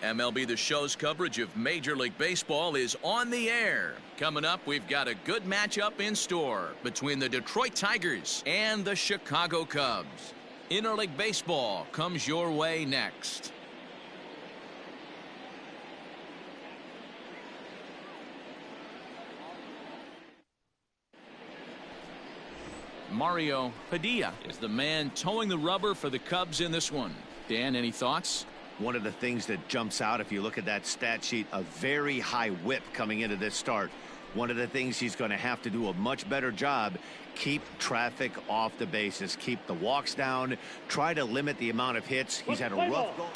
MLB The Show's coverage of Major League Baseball is on the air. Coming up, we've got a good matchup in store between the Detroit Tigers and the Chicago Cubs. Interleague Baseball comes your way next. Mario Padilla is the man towing the rubber for the Cubs in this one. Dan, any thoughts? One of the things that jumps out, if you look at that stat sheet, a very high whip coming into this start. One of the things he's going to have to do a much better job, keep traffic off the bases, keep the walks down, try to limit the amount of hits. He's had a rough go.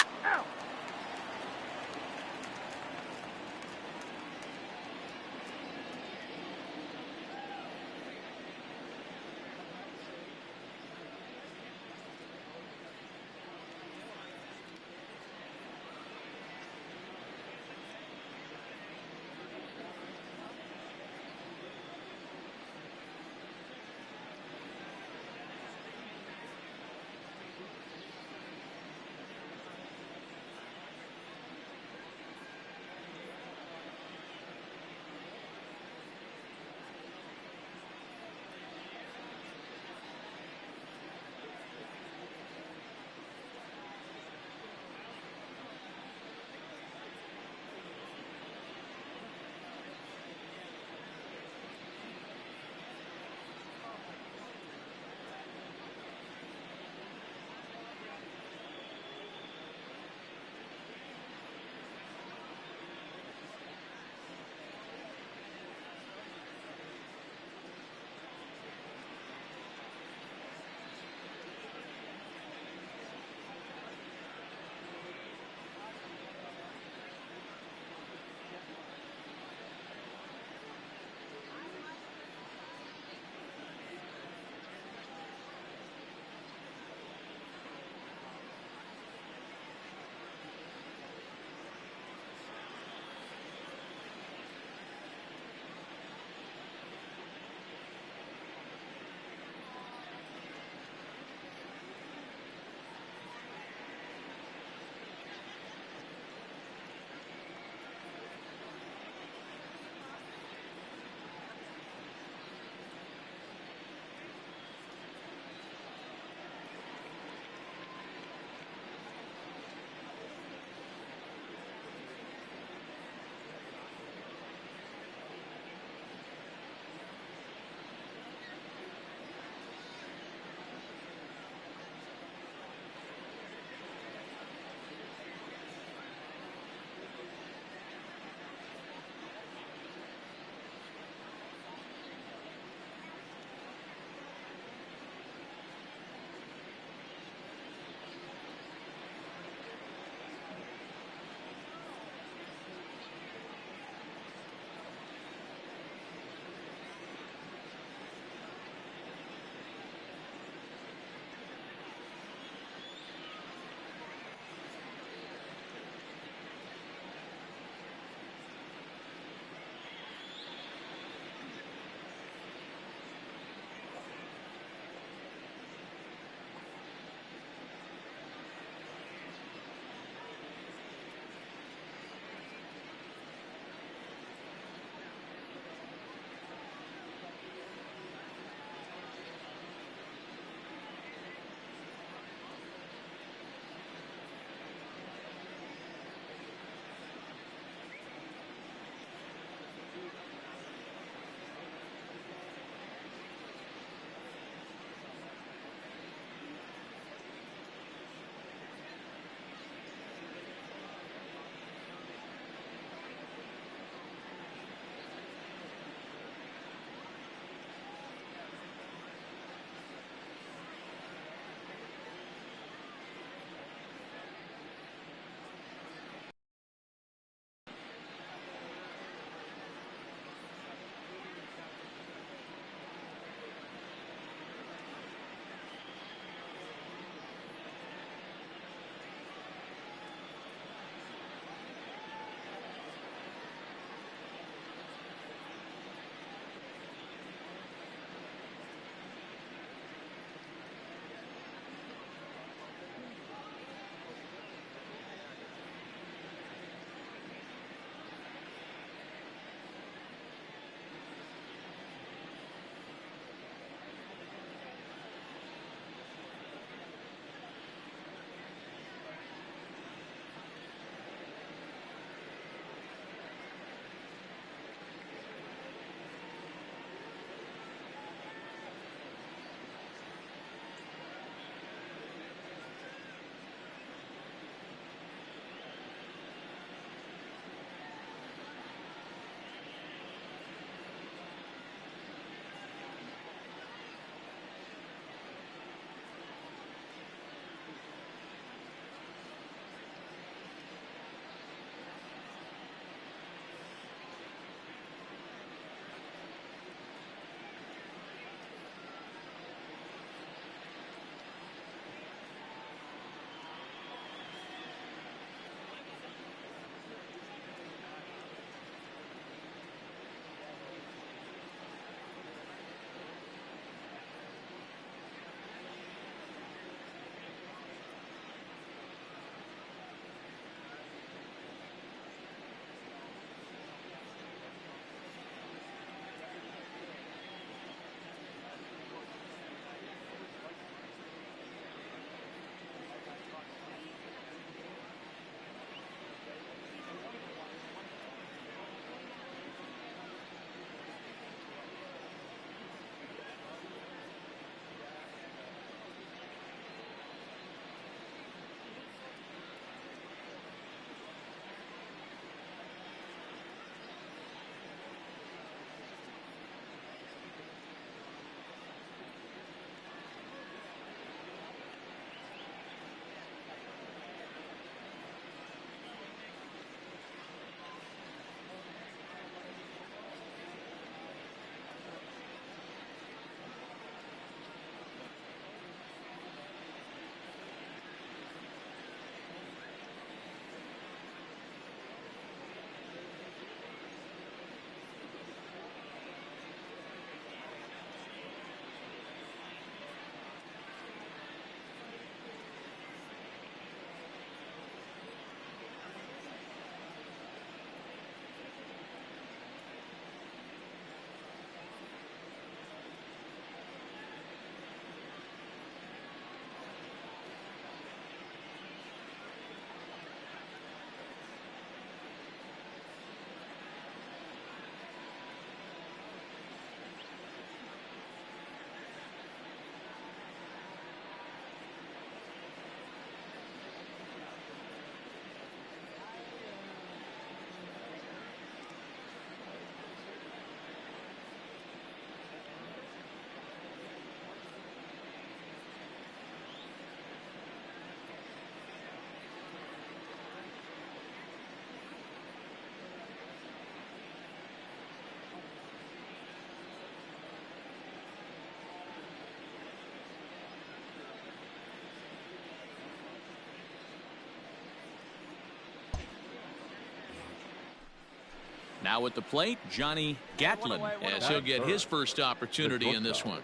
Now at the plate, Johnny Gatlin, as he'll get his first opportunity in this one.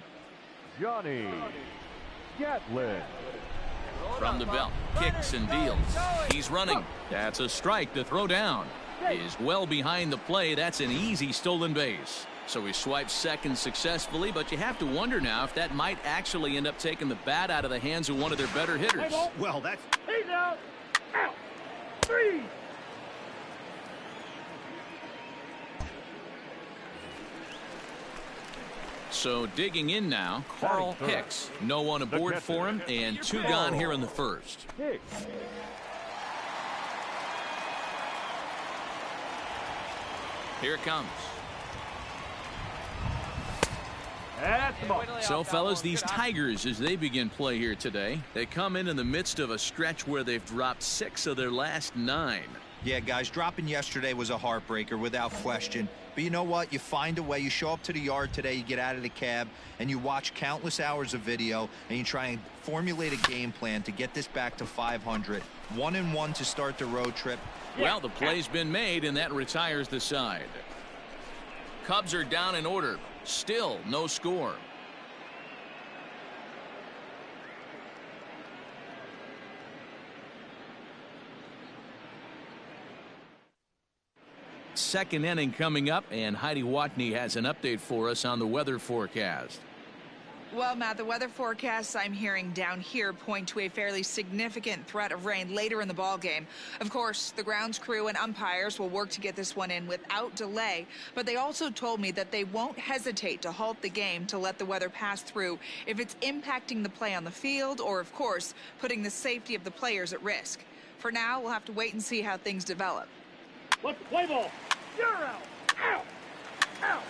Johnny Gatlin. From the belt, kicks and deals. He's running. That's a strike to throw down. Is well behind the play. That's an easy stolen base. So he swipes second successfully, but you have to wonder now if that might actually end up taking the bat out of the hands of one of their better hitters. Well, that's... He's out. Out. 3. So digging in now, Carl Hicks. No one aboard for him, and 2 gone here in the first. Here it comes. So, fellas, these Tigers, as they begin play here today, they come in the midst of a stretch where they've dropped 6 of their last 9. Yeah, guys, dropping yesterday was a heartbreaker without question. But you know what? You find a way. You show up to the yard today, you get out of the cab, and you watch countless hours of video, and you try and formulate a game plan to get this back to 500. 1-1 to start the road trip. Well, the play's been made, and that retires the side. Cubs are down in order. Still no score. Second inning coming up, and Heidi Watney has an update for us on the weather forecast. Well, Matt, the weather forecasts I'm hearing down here point to a fairly significant threat of rain later in the ball game. Of course, the grounds crew and umpires will work to get this one in without delay, but they also told me that they won't hesitate to halt the game to let the weather pass through if it's impacting the play on the field or, of course, putting the safety of the players at risk. For now, we'll have to wait and see how things develop. Let's play ball. You're out. Out. Out.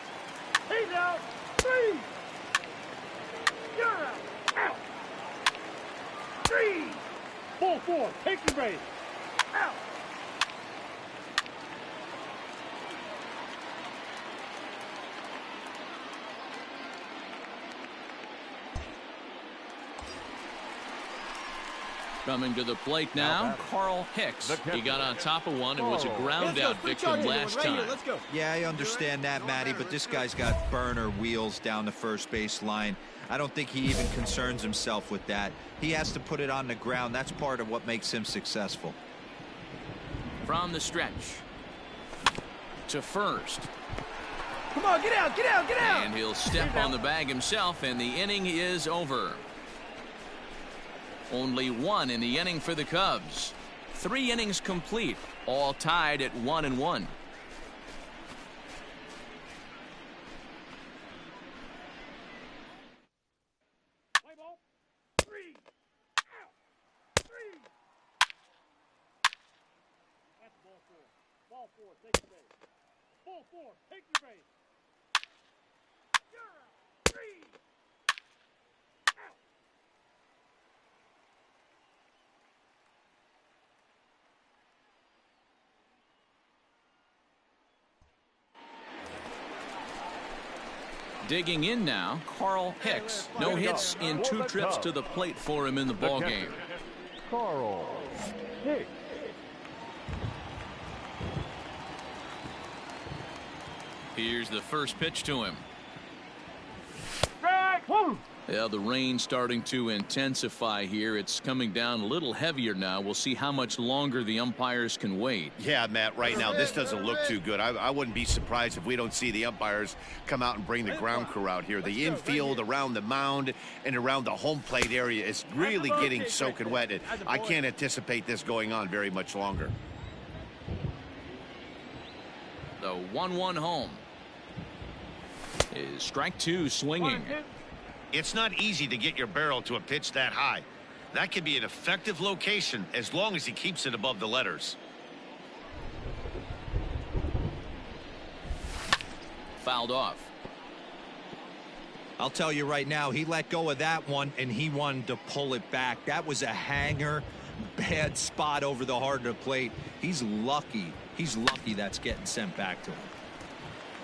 He's out. 3. You're out. Out. 3. Ball 4. Take the base. Out. Coming to the plate now, Carl Hicks. He got on top of one and was a ground out victim last time. Yeah, I understand that, Matty, but this guy's got burner wheels down the first base line. I don't think he even concerns himself with that. He has to put it on the ground. That's part of what makes him successful. From the stretch to first. Come on, get out, get out, get out. And he'll step on the bag himself, and the inning is over. Only 1 in the inning for the Cubs. 3 innings complete, all tied at 1-1. Play ball. 3. Out. 3. That's ball 4. Ball 4, take the base. Ball 4, take the base. You're out. 3. Digging in now, Carl Hicks. No hits in 2 trips to the plate for him in the ball game. Carl Hicks. Here's the first pitch to him. Strike. Yeah, the rain starting to intensify here. It's coming down a little heavier now. We'll see how much longer the umpires can wait. Yeah, Matt, right now this doesn't look too good. I wouldn't be surprised if we don't see the umpires come out and bring the ground crew out here. The infield around the mound and around the home plate area is really getting soaking wet. And I can't anticipate this going on very much longer. The 1-1 home is strike 2 swinging. It's not easy to get your barrel to a pitch that high. That could be an effective location as long as he keeps it above the letters. Fouled off. I'll tell you right now, he let go of that one, and he wanted to pull it back. That was a hanger, bad spot over the heart of the plate. He's lucky. He's lucky that's getting sent back to him.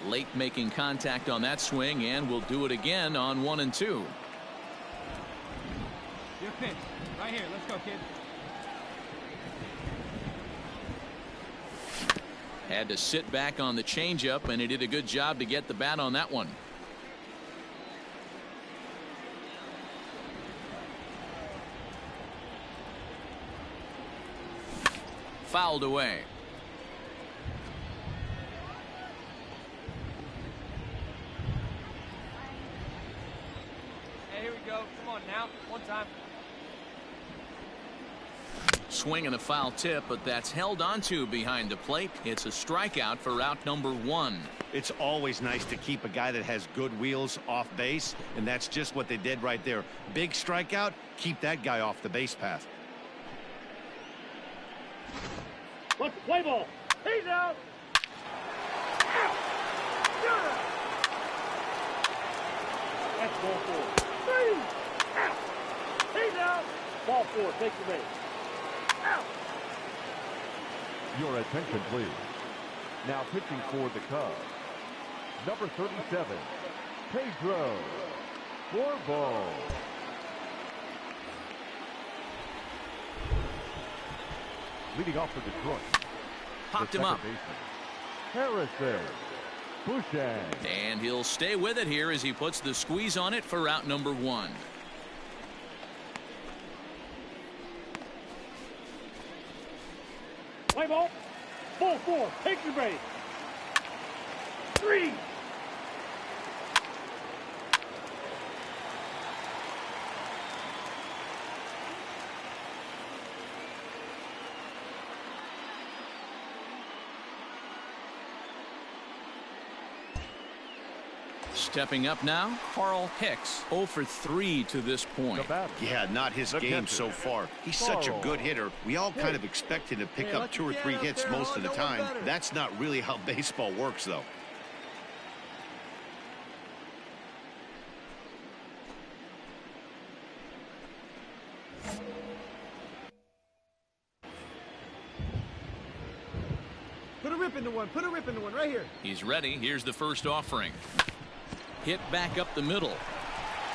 Late making contact on that swing, and we'll do it again on 1 and 2. Good pitch. Right here. Let's go, kid. Had to sit back on the changeup, and he did a good job to get the bat on that one. Fouled away. Hey, here we go. Come on now. One time. Swing and a foul tip, but that's held onto behind the plate. It's a strikeout for out number 1. It's always nice to keep a guy that has good wheels off base, and that's just what they did right there. Big strikeout, keep that guy off the base path. Let's play ball. He's out. Out. You're out. That's ball 4. 3. Out. He's out. Ball 4. Take the base. Out. Your attention, please. Now pitching for the Cubs, number 37, Pedro Bourbon. Leading off for Detroit, Popped him up. Harrison Bouchard. And he'll stay with it here as he puts the squeeze on it for out number 1. Play ball. Ball 4. Take your base. 3. Stepping up now, Carl Hicks, 0 for 3 to this point. Yeah, not his game so far. He's such a good hitter. We all kind of expect him to pick up 2 or 3 hits most of the time. That's not really how baseball works, though. Put a rip into one. Put a rip into one right here. He's ready. Here's the first offering. Hit back up the middle.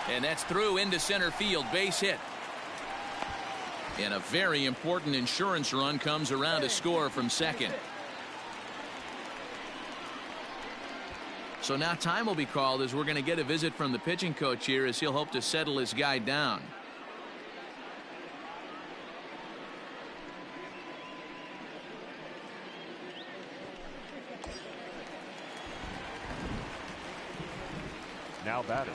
And that's through into center field. Base hit. And a very important insurance run comes around to score from second. So now time will be called as we're going to get a visit from the pitching coach here as he'll hope to settle his guy down. Now batting,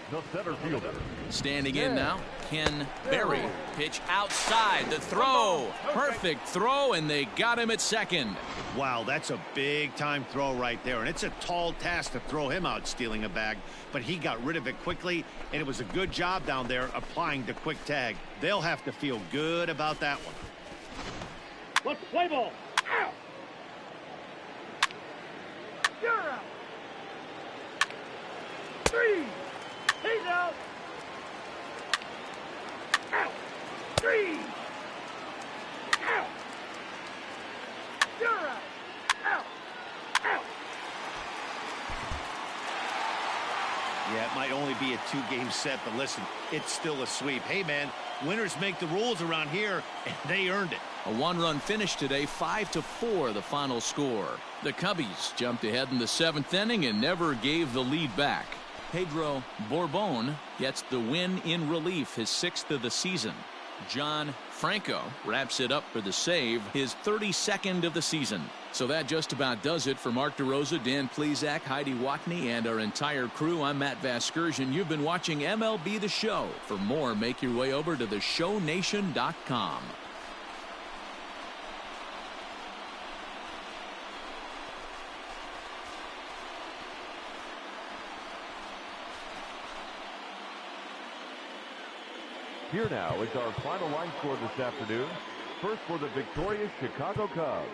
the center fielder. Standing in now, Ken Berry. Pitch outside. The throw. Perfect throw, and they got him at second. Wow, that's a big-time throw right there, and it's a tall task to throw him out stealing a bag, but he got rid of it quickly, and it was a good job down there applying the quick tag. They'll have to feel good about that one. Let's play ball. Out. You're out. 3. He's out. Out. 3. Out. You're out. Out. Out. Yeah, it might only be a 2-game set, but listen, it's still a sweep. Hey, man, winners make the rules around here, and they earned it. A 1-run finish today, 5-4 the final score. The Cubbies jumped ahead in the 7th inning and never gave the lead back. Pedro Bourbon gets the win in relief, his 6th of the season. John Franco wraps it up for the save, his 32nd of the season. So that just about does it for Mark DeRosa, Dan Plesac, Heidi Watney, and our entire crew. I'm Matt Vasgersian. You've been watching MLB The Show. For more, make your way over to theshownation.com. Here now is our final line score this afternoon. First for the victorious Chicago Cubs.